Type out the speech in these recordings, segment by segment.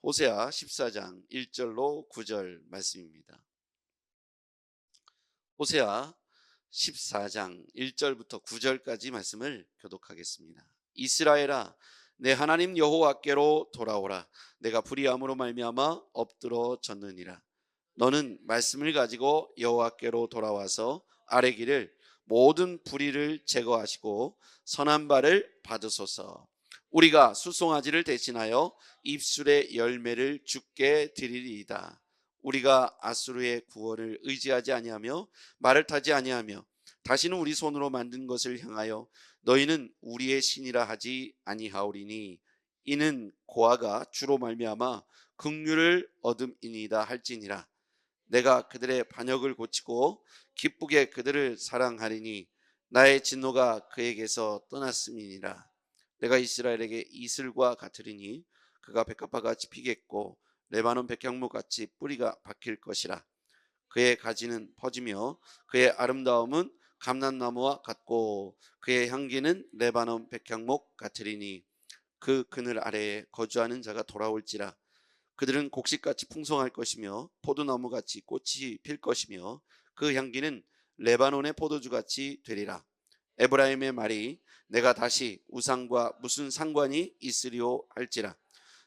호세아 14장 1절로 9절 말씀입니다. 호세아 14장 1절부터 9절까지 말씀을 교독하겠습니다. 이스라엘아, 내 하나님 여호와께로 돌아오라. 내가 불의함으로 말미암아 엎드러졌느니라. 너는 말씀을 가지고 여호와께로 돌아와서 아뢰기를, 모든 불의를 제거하시고 선한 바를 받으소서. 우리가 수송아지를 대신하여 입술의 열매를 주께 드리리이다. 우리가 아수르의 구원을 의지하지 아니하며 말을 타지 아니하며 다시는 우리 손으로 만든 것을 향하여 너희는 우리의 신이라 하지 아니하오리니, 이는 고아가 주로 말미암아 긍휼을 얻음이니이다 할지니라. 내가 그들의 반역을 고치고 기쁘게 그들을 사랑하리니 나의 진노가 그에게서 떠났음이니라. 내가 이스라엘에게 이슬과 같으리니 그가 백합화같이 피겠고 레바논 백향목같이 뿌리가 박힐 것이라. 그의 가지는 퍼지며 그의 아름다움은 감람나무와 같고 그의 향기는 레바논 백향목 같으리니 그 그늘 아래에 거주하는 자가 돌아올지라. 그들은 곡식같이 풍성할 것이며 포도나무같이 꽃이 필 것이며 그 향기는 레바논의 포도주같이 되리라. 에브라임의 말이 내가 다시 우상과 무슨 상관이 있으리오 할지라.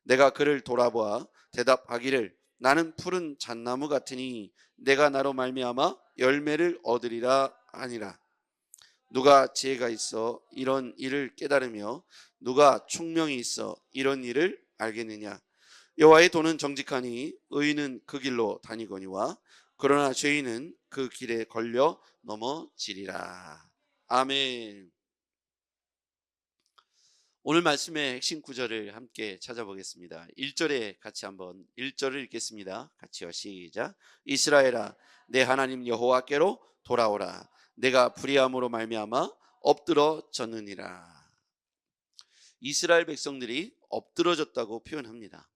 내가 그를 돌아보아 대답하기를, 나는 푸른 잣나무 같으니 내가 나로 말미암아 열매를 얻으리라 하니라. 누가 지혜가 있어 이런 일을 깨달으며 누가 총명이 있어 이런 일을 알겠느냐. 여호와의 도는 정직하니 의인은 그 길로 다니거니와 그러나 죄인은 그 길에 걸려 넘어지리라. 아멘. 오늘 말씀의 핵심 구절을 함께 찾아보겠습니다. 1절에 같이 한번 1절을 읽겠습니다. 같이요. 시작. 이스라엘아, 내 하나님 여호와께로 돌아오라. 내가 불의함으로 말미암아 엎드러졌느니라. 이스라엘 백성들이 엎드러졌다고 표현합니다.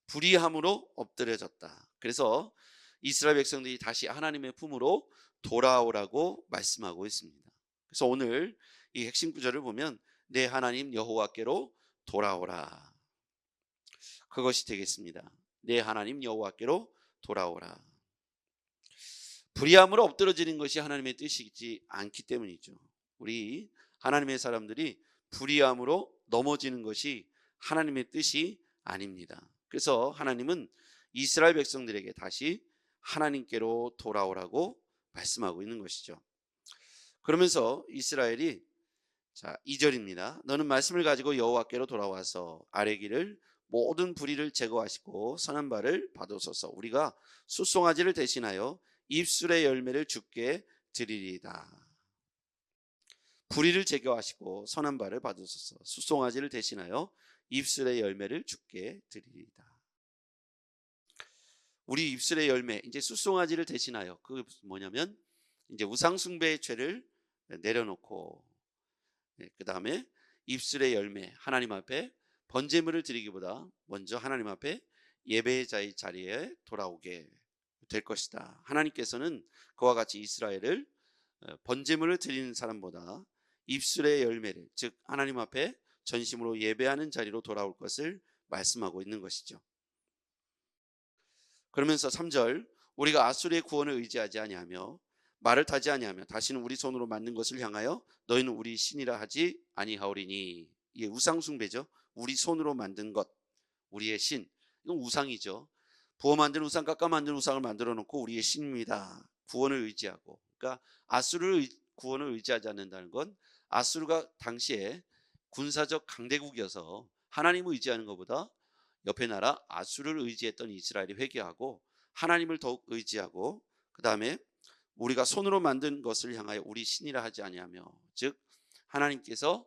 불의함으로 엎드려졌다. 그래서 이스라엘 백성들이 다시 하나님의 품으로 돌아오라고 말씀하고 있습니다. 그래서 오늘 이 핵심 구절을 보면 내 하나님 여호와께로 돌아오라. 그것이 되겠습니다. 내 하나님 여호와께로 돌아오라. 불의함으로 엎드러지는 것이 하나님의 뜻이지 않기 때문이죠. 우리 하나님의 사람들이 불의함으로 넘어지는 것이 하나님의 뜻이 아닙니다. 그래서 하나님은 이스라엘 백성들에게 다시 하나님께로 돌아오라고 말씀하고 있는 것이죠. 그러면서 이스라엘이 2절입니다. 너는 말씀을 가지고 여호와께로 돌아와서 아뢰기를, 모든 불의를 제거하시고 선한 바를 받으소서. 우리가 숫송아지를 대신하여 입술의 열매를 주께 드리리이다. 불의를 제거하시고 선한 바를 받으소서. 숫송아지를 대신하여 입술의 열매를 주께 드리리이다. 우리 입술의 열매, 이제 숫송아지를 대신하여, 그 뭐냐면 이제 우상숭배의 죄를 내려놓고, 그 다음에 입술의 열매, 하나님 앞에 번제물을 드리기보다 먼저 하나님 앞에 예배자의 자리에 돌아오게 될 것이다. 하나님께서는 그와 같이 이스라엘을 번제물을 드리는 사람보다 입술의 열매를, 즉 하나님 앞에 전심으로 예배하는 자리로 돌아올 것을 말씀하고 있는 것이죠. 그러면서 3절, 우리가 아수르의 구원을 의지하지 아니하며 말을 타지 아니하며 다시는 우리 손으로 만든 것을 향하여 너희는 우리 신이라 하지 아니하오리니. 이게 우상숭배죠. 우리 손으로 만든 것, 우리의 신, 이건 우상이죠. 부어 만든 우상, 깎아 만든 우상을 만들어 놓고 우리의 신입니다. 구원을 의지하고. 그러니까 아수르의 구원을 의지하지 않는다는 건 아수르가 당시에 군사적 강대국이어서 하나님을 의지하는 것보다 옆에 나라 아수르를 의지했던 이스라엘이 회개하고 하나님을 더욱 의지하고, 그 다음에 우리가 손으로 만든 것을 향하여 우리 신이라 하지 아니하며, 즉 하나님께서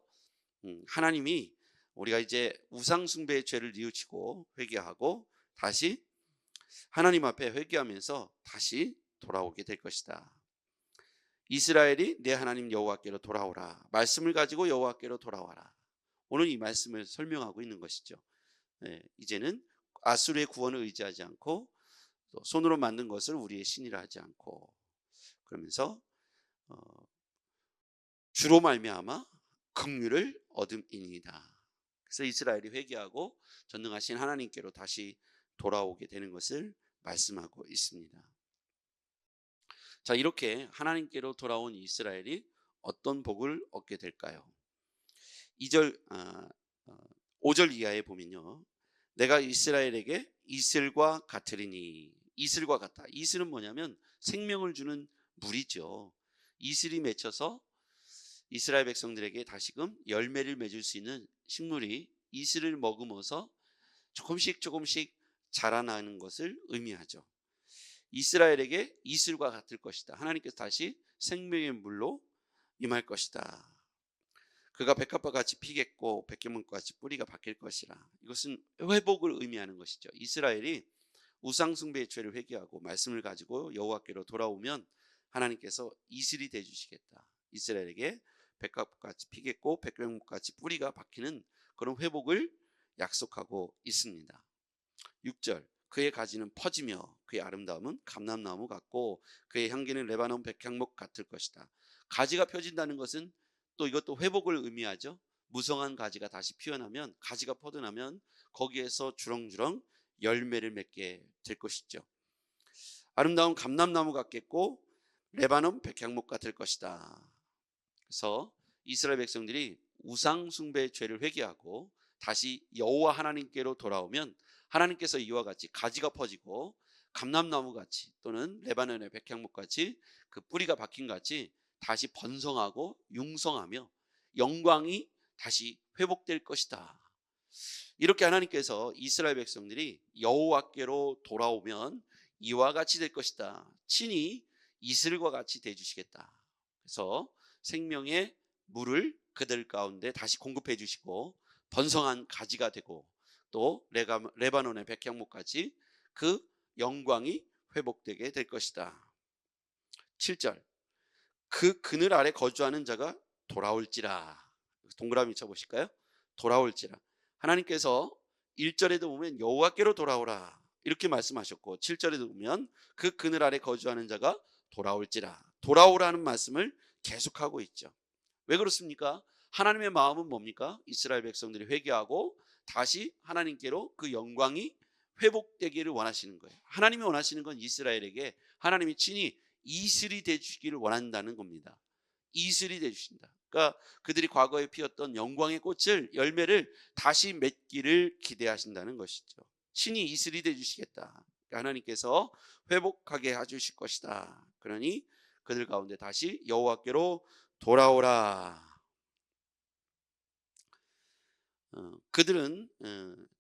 하나님이 우리가 이제 우상 숭배의 죄를 뉘우치고 회개하고 다시 하나님 앞에 회개하면서 다시 돌아오게 될 것이다. 이스라엘이 내 하나님 여호와께로 돌아오라. 말씀을 가지고 여호와께로 돌아와라. 오늘 이 말씀을 설명하고 있는 것이죠. 이제는 아수르의 구원을 의지하지 않고 또 손으로 만든 것을 우리의 신이라 하지 않고, 그러면서 주로 말미암아 긍휼을 얻음이니이다. 그래서 이스라엘이 회개하고 전능하신 하나님께로 다시 돌아오게 되는 것을 말씀하고 있습니다. 자, 이렇게 하나님께로 돌아온 이스라엘이 어떤 복을 얻게 될까요? 2절 5절 이하에 보면요. 내가 이스라엘에게 이슬과 같으리니. 이슬과 같다. 이슬은 뭐냐면 생명을 주는 물이죠. 이슬이 맺혀서 이스라엘 백성들에게 다시금 열매를 맺을 수 있는 식물이 이슬을 머금어서 조금씩 자라나는 것을 의미하죠. 이스라엘에게 이슬과 같을 것이다. 하나님께서 다시 생명의 물로 임할 것이다. 그가 백합과 같이 피겠고 백개목과 같이 뿌리가 바뀔 것이라. 이것은 회복을 의미하는 것이죠. 이스라엘이 우상 숭배의 죄를 회개하고 말씀을 가지고 여호와께로 돌아오면 하나님께서 이슬이 돼 주시겠다. 이스라엘에게 백합과 같이 피겠고 백개목과 같이 뿌리가 박히는 그런 회복을 약속하고 있습니다. 6절 그의 가지는 퍼지며 그의 아름다움은 감람나무 같고 그의 향기는 레바논 백향목 같을 것이다. 가지가 펴진다는 것은 또 이것도 회복을 의미하죠. 무성한 가지가 다시 피어나면, 가지가 뻗어나면 거기에서 주렁주렁 열매를 맺게 될 것이죠. 아름다운 감람나무 같겠고 레바논 백향목 같을 것이다. 그래서 이스라엘 백성들이 우상 숭배의 죄를 회개하고 다시 여호와 하나님께로 돌아오면 하나님께서 이와 같이 가지가 퍼지고 감람나무 같이 또는 레바논의 백향목 같이 그 뿌리가 박힌 같이 다시 번성하고 융성하며 영광이 다시 회복될 것이다. 이렇게 하나님께서 이스라엘 백성들이 여호와께로 돌아오면 이와 같이 될 것이다. 친히 이슬과 같이 돼 주시겠다. 그래서 생명의 물을 그들 가운데 다시 공급해 주시고 번성한 가지가 되고 또 레바논의 백향목까지 그 영광이 회복되게 될 것이다. 7절 그 그늘 아래 거주하는 자가 돌아올지라. 동그라미 쳐보실까요? 돌아올지라. 하나님께서 1절에도 보면 여호와께로 돌아오라 이렇게 말씀하셨고 7절에도 보면 그 그늘 아래 거주하는 자가 돌아올지라. 돌아오라는 말씀을 계속하고 있죠. 왜 그렇습니까? 하나님의 마음은 뭡니까? 이스라엘 백성들이 회개하고 다시 하나님께로 그 영광이 회복되기를 원하시는 거예요. 하나님이 원하시는 건 이스라엘에게 하나님이 친히 이슬이 되주시기를 원한다는 겁니다. 이슬이 되주신다. 그러니까 그들이 과거에 피웠던 영광의 꽃을 열매를 다시 맺기를 기대하신다는 것이죠. 친히 이슬이 되주시겠다. 그러니까 하나님께서 회복하게 해주실 것이다. 그러니 그들 가운데 다시 여호와께로 돌아오라. 그들은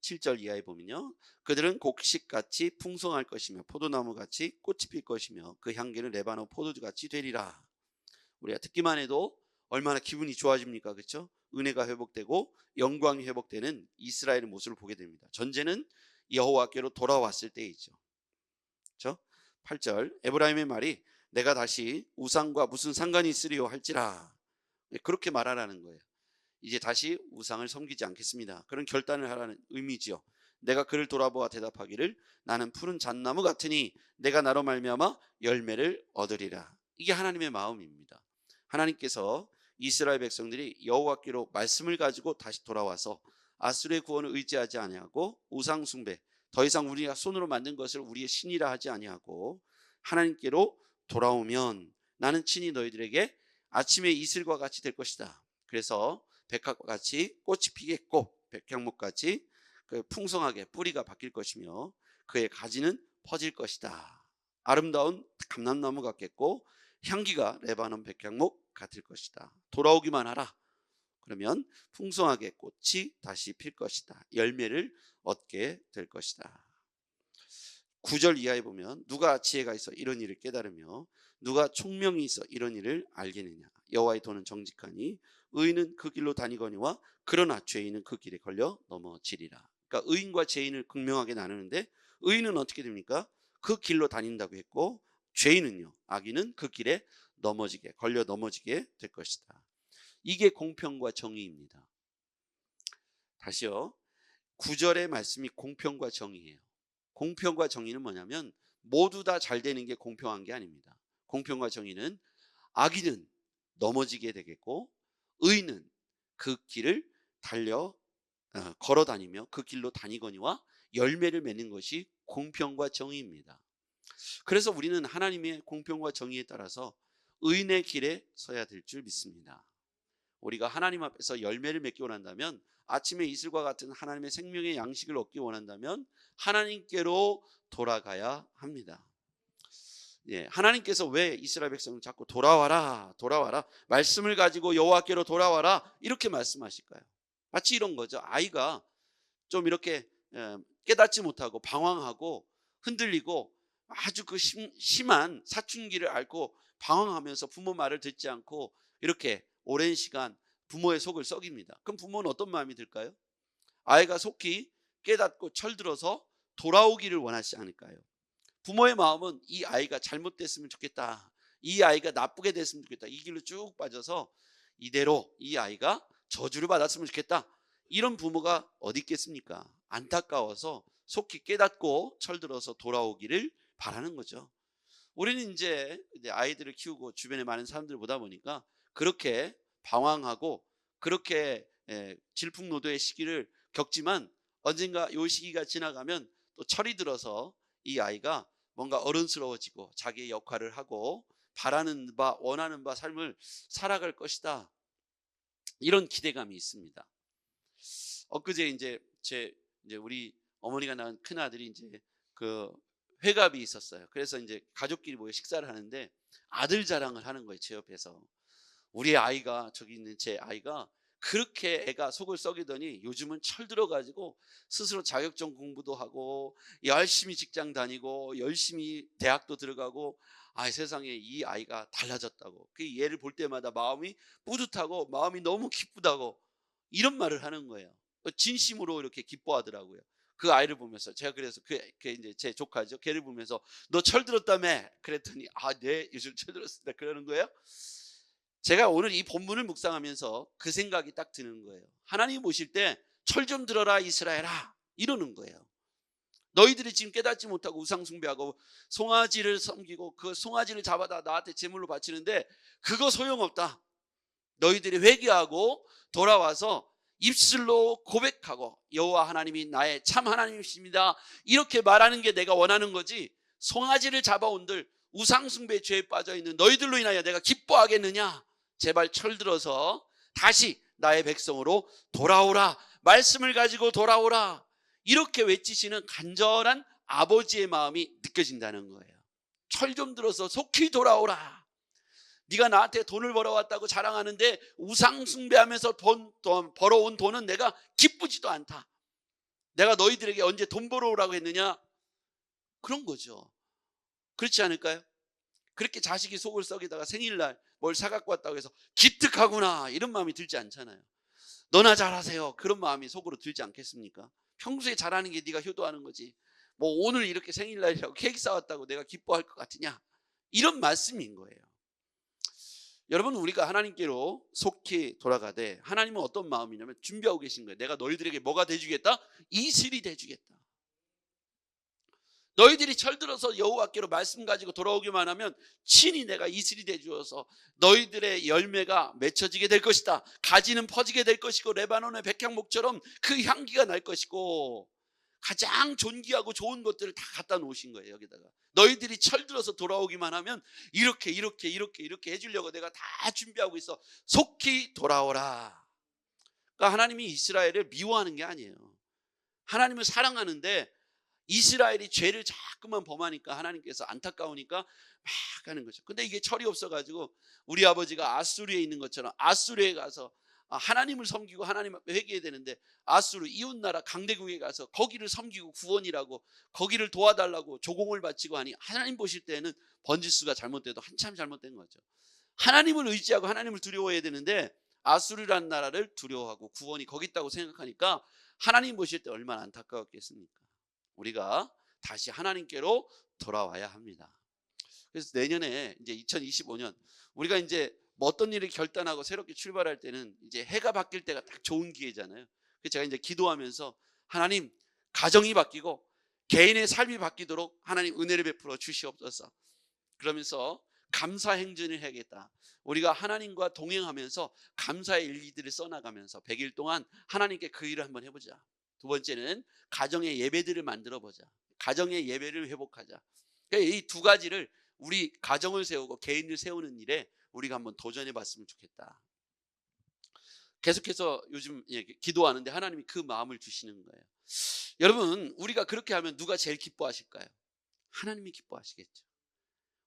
7절 이하에 보면요. 그들은 곡식같이 풍성할 것이며 포도나무같이 꽃이 필 것이며 그 향기는 레바논 포도주같이 되리라. 우리가 듣기만 해도 얼마나 기분이 좋아집니까? 그렇죠? 은혜가 회복되고 영광이 회복되는 이스라엘의 모습을 보게 됩니다. 전제는 여호와께로 돌아왔을 때이죠. 그렇죠? 8절 에브라임의 말이 내가 다시 우상과 무슨 상관이 있으리요 할지라. 그렇게 말하라는 거예요. 이제 다시 우상을 섬기지 않겠습니다. 그런 결단을 하라는 의미지요. 내가 그를 돌아보아 대답하기를 나는 푸른 잣나무 같으니 내가 나로 말미암아 열매를 얻으리라. 이게 하나님의 마음입니다. 하나님께서 이스라엘 백성들이 여호와께로 말씀을 가지고 다시 돌아와서 아수르의 구원을 의지하지 아니하고 우상 숭배, 더 이상 우리가 손으로 만든 것을 우리의 신이라 하지 아니하고 하나님께로 돌아오면 나는 친히 너희들에게 아침의 이슬과 같이 될 것이다. 그래서 백합과 같이 꽃이 피겠고 백향목같이 그 풍성하게 뿌리가 바뀔 것이며 그의 가지는 퍼질 것이다. 아름다운 감람나무 같겠고 향기가 레바논 백향목 같을 것이다. 돌아오기만 하라. 그러면 풍성하게 꽃이 다시 필 것이다. 열매를 얻게 될 것이다. 9절 이하에 보면 누가 지혜가 있어 이런 일을 깨달으며 누가 총명이 있어 이런 일을 알겠느냐. 여호와의 도는 정직하니 의인은 그 길로 다니거니와 그러나 죄인은 그 길에 걸려 넘어지리라. 그러니까 의인과 죄인을 극명하게 나누는데 의인은 어떻게 됩니까? 그 길로 다닌다고 했고 죄인은요, 악인은 그 길에 걸려 넘어지게 될 것이다. 이게 공평과 정의입니다. 다시요. 9절의 말씀이 공평과 정의예요. 공평과 정의는 뭐냐면 모두 다 잘 되는 게 공평한 게 아닙니다. 공평과 정의는 악인은 넘어지게 되겠고 의인은 그 길을 걸어 다니며 그 길로 다니거니와 열매를 맺는 것이 공평과 정의입니다. 그래서 우리는 하나님의 공평과 정의에 따라서 의인의 길에 서야 될 줄 믿습니다. 우리가 하나님 앞에서 열매를 맺기 원한다면, 아침의 이슬과 같은 하나님의 생명의 양식을 얻기 원한다면 하나님께로 돌아가야 합니다. 하나님께서 왜 이스라엘 백성을 자꾸 돌아와라 돌아와라, 말씀을 가지고 여호와께로 돌아와라 이렇게 말씀하실까요? 마치 이런 거죠. 아이가 좀 이렇게 깨닫지 못하고 방황하고 흔들리고 아주 그 심한 사춘기를 앓고 방황하면서 부모 말을 듣지 않고 이렇게 오랜 시간 부모의 속을 썩입니다. 그럼 부모는 어떤 마음이 들까요? 아이가 속히 깨닫고 철들어서 돌아오기를 원하지 않을까요? 부모의 마음은 이 아이가 잘못됐으면 좋겠다, 이 아이가 나쁘게 됐으면 좋겠다, 이 길로 쭉 빠져서 이대로 이 아이가 저주를 받았으면 좋겠다, 이런 부모가 어디 있겠습니까? 안타까워서 속히 깨닫고 철들어서 돌아오기를 바라는 거죠. 우리는 이제 아이들을 키우고 주변에 많은 사람들을 보다 보니까 그렇게 방황하고 그렇게 질풍노도의 시기를 겪지만, 언젠가 이 시기가 지나가면 또 철이 들어서 이 아이가 뭔가 어른스러워지고 자기의 역할을 하고 바라는 바 원하는 바 삶을 살아갈 것이다, 이런 기대감이 있습니다. 엊그제 이제 우리 어머니가 낳은 큰 아들이 이제 그 회갑이 있었어요. 그래서 이제 가족끼리 모여 식사를 하는데 아들 자랑을 하는 거예요, 제 옆에서. 우리 아이가, 저기 있는 제 아이가 그렇게 애가 속을 썩이더니 요즘은 철들어 가지고 스스로 자격증 공부도 하고 열심히 직장 다니고 열심히 대학도 들어가고, 세상에 이 아이가 달라졌다고. 그 얘를 볼 때마다 마음이 뿌듯하고 마음이 너무 기쁘다고 이런 말을 하는 거예요. 진심으로 이렇게 기뻐하더라고요. 그 아이를 보면서 제가 그래서 그 이제 제 조카죠. 걔를 보면서 너 철들었다며? 그랬더니 네, 요즘 철들었습니다, 그러는 거예요. 제가 오늘 이 본문을 묵상하면서 그 생각이 딱 드는 거예요. 하나님 보실 때 철 좀 들어라 이스라엘아, 이러는 거예요. 너희들이 지금 깨닫지 못하고 우상 숭배하고 송아지를 섬기고 그 송아지를 잡아다 나한테 제물로 바치는데 그거 소용없다. 너희들이 회개하고 돌아와서 입술로 고백하고 여호와 하나님이 나의 참 하나님이십니다, 이렇게 말하는 게 내가 원하는 거지, 송아지를 잡아온들 우상 숭배 죄에 빠져있는 너희들로 인하여 내가 기뻐하겠느냐? 제발 철들어서 다시 나의 백성으로 돌아오라, 말씀을 가지고 돌아오라, 이렇게 외치시는 간절한 아버지의 마음이 느껴진다는 거예요. 철 좀 들어서 속히 돌아오라. 네가 나한테 돈을 벌어왔다고 자랑하는데 우상 숭배하면서 벌어온 돈은 내가 기쁘지도 않다. 내가 너희들에게 언제 돈 벌어오라고 했느냐? 그런 거죠. 그렇지 않을까요? 그렇게 자식이 속을 썩이다가 생일날 뭘 사갖고 왔다고 해서 기특하구나 이런 마음이 들지 않잖아요. 너나 잘하세요, 그런 마음이 속으로 들지 않겠습니까? 평소에 잘하는 게 네가 효도하는 거지, 뭐 오늘 이렇게 생일날이라고 케이크 사왔다고 내가 기뻐할 것 같으냐, 이런 말씀인 거예요. 여러분, 우리가 하나님께로 속히 돌아가되 하나님은 어떤 마음이냐면 준비하고 계신 거예요. 내가 너희들에게 뭐가 돼주겠다? 이슬이 돼주겠다. 너희들이 철들어서 여호와께로 말씀 가지고 돌아오기만 하면 친히 내가 이슬이 돼주어서 너희들의 열매가 맺혀지게 될 것이다. 가지는 퍼지게 될 것이고 레바논의 백향목처럼 그 향기가 날 것이고, 가장 존귀하고 좋은 것들을 다 갖다 놓으신 거예요. 여기다가 너희들이 철들어서 돌아오기만 하면 이렇게 해주려고 내가 다 준비하고 있어. 속히 돌아오라. 그러니까 하나님이 이스라엘을 미워하는 게 아니에요. 하나님을 사랑하는데 이스라엘이 죄를 자꾸만 범하니까 하나님께서 안타까우니까 막 하는 거죠. 근데 이게 철이 없어가지고 우리 아버지가 아수르에 있는 것처럼 아수르에 가서 하나님을 섬기고 하나님 앞에 회개해야 되는데 아수르 이웃나라 강대국에 가서 거기를 섬기고 구원이라고 거기를 도와달라고 조공을 바치고 하니, 하나님 보실 때는 번지수가 잘못돼도 한참 잘못된 거죠. 하나님을 의지하고 하나님을 두려워해야 되는데 아수르라는 나라를 두려워하고 구원이 거기 있다고 생각하니까 하나님 보실 때 얼마나 안타까웠겠습니까? 우리가 다시 하나님께로 돌아와야 합니다. 그래서 내년에 이제 2025년 우리가 이제 뭐 어떤 일을 결단하고 새롭게 출발할 때는 이제 해가 바뀔 때가 딱 좋은 기회잖아요. 그래서 제가 이제 기도하면서 하나님, 가정이 바뀌고 개인의 삶이 바뀌도록 하나님 은혜를 베풀어 주시옵소서. 그러면서 감사 행진을 해야겠다. 우리가 하나님과 동행하면서 감사의 일기들을 써나가면서 100일 동안 하나님께 그 일을 한번 해보자. 두 번째는 가정의 예배들을 만들어 보자. 가정의 예배를 회복하자. 그러니까 이 두 가지를 우리 가정을 세우고 개인을 세우는 일에 우리가 한번 도전해 봤으면 좋겠다. 계속해서 요즘 기도하는데 하나님이 그 마음을 주시는 거예요. 여러분, 우리가 그렇게 하면 누가 제일 기뻐하실까요? 하나님이 기뻐하시겠죠.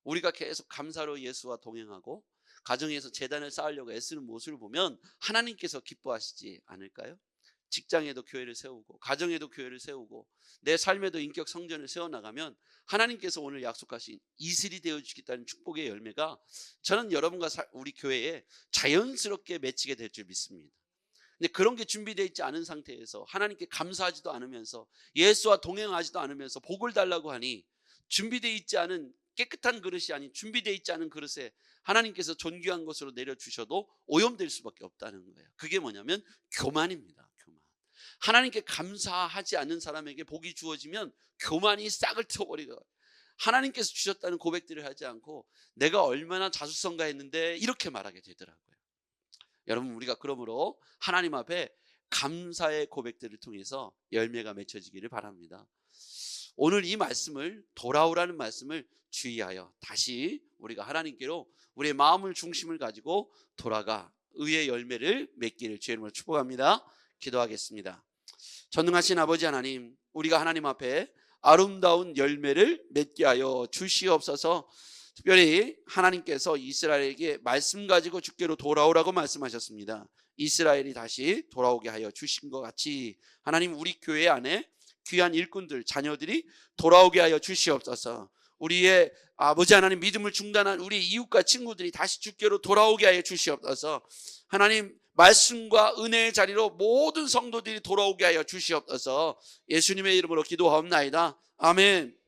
우리가 계속 감사로 예수와 동행하고 가정에서 재단을 쌓으려고 애쓰는 모습을 보면 하나님께서 기뻐하시지 않을까요? 직장에도 교회를 세우고 가정에도 교회를 세우고 내 삶에도 인격 성전을 세워나가면 하나님께서 오늘 약속하신 이슬이 되어주겠다는 축복의 열매가 저는 여러분과 우리 교회에 자연스럽게 맺히게 될 줄 믿습니다. 근데 그런 게 준비되어 있지 않은 상태에서 하나님께 감사하지도 않으면서 예수와 동행하지도 않으면서 복을 달라고 하니 준비되어 있지 않은 깨끗한 그릇이 아닌 준비되어 있지 않은 그릇에 하나님께서 존귀한 것으로 내려주셔도 오염될 수밖에 없다는 거예요. 그게 뭐냐면 교만입니다. 교만. 하나님께 감사하지 않는 사람에게 복이 주어지면 교만이 싹을 텄버리고 하나님께서 주셨다는 고백들을 하지 않고 내가 얼마나 자수성가했는데 이렇게 말하게 되더라고요. 여러분, 우리가 그러므로 하나님 앞에 감사의 고백들을 통해서 열매가 맺혀지기를 바랍니다. 오늘 이 말씀을, 돌아오라는 말씀을 주의하여 다시 우리가 하나님께로 우리의 마음을 중심을 가지고 돌아가 의의 열매를 맺기를 주의 이름으로 축복합니다. 기도하겠습니다. 전능하신 아버지 하나님, 우리가 하나님 앞에 아름다운 열매를 맺게 하여 주시옵소서. 특별히 하나님께서 이스라엘에게 말씀 가지고 주께로 돌아오라고 말씀하셨습니다. 이스라엘이 다시 돌아오게 하여 주신 것 같이 하나님, 우리 교회 안에 귀한 일꾼들, 자녀들이 돌아오게 하여 주시옵소서. 우리의 아버지 하나님, 믿음을 중단한 우리 이웃과 친구들이 다시 주께로 돌아오게 하여 주시옵소서. 하나님, 말씀과 은혜의 자리로 모든 성도들이 돌아오게 하여 주시옵소서. 예수님의 이름으로 기도하옵나이다. 아멘.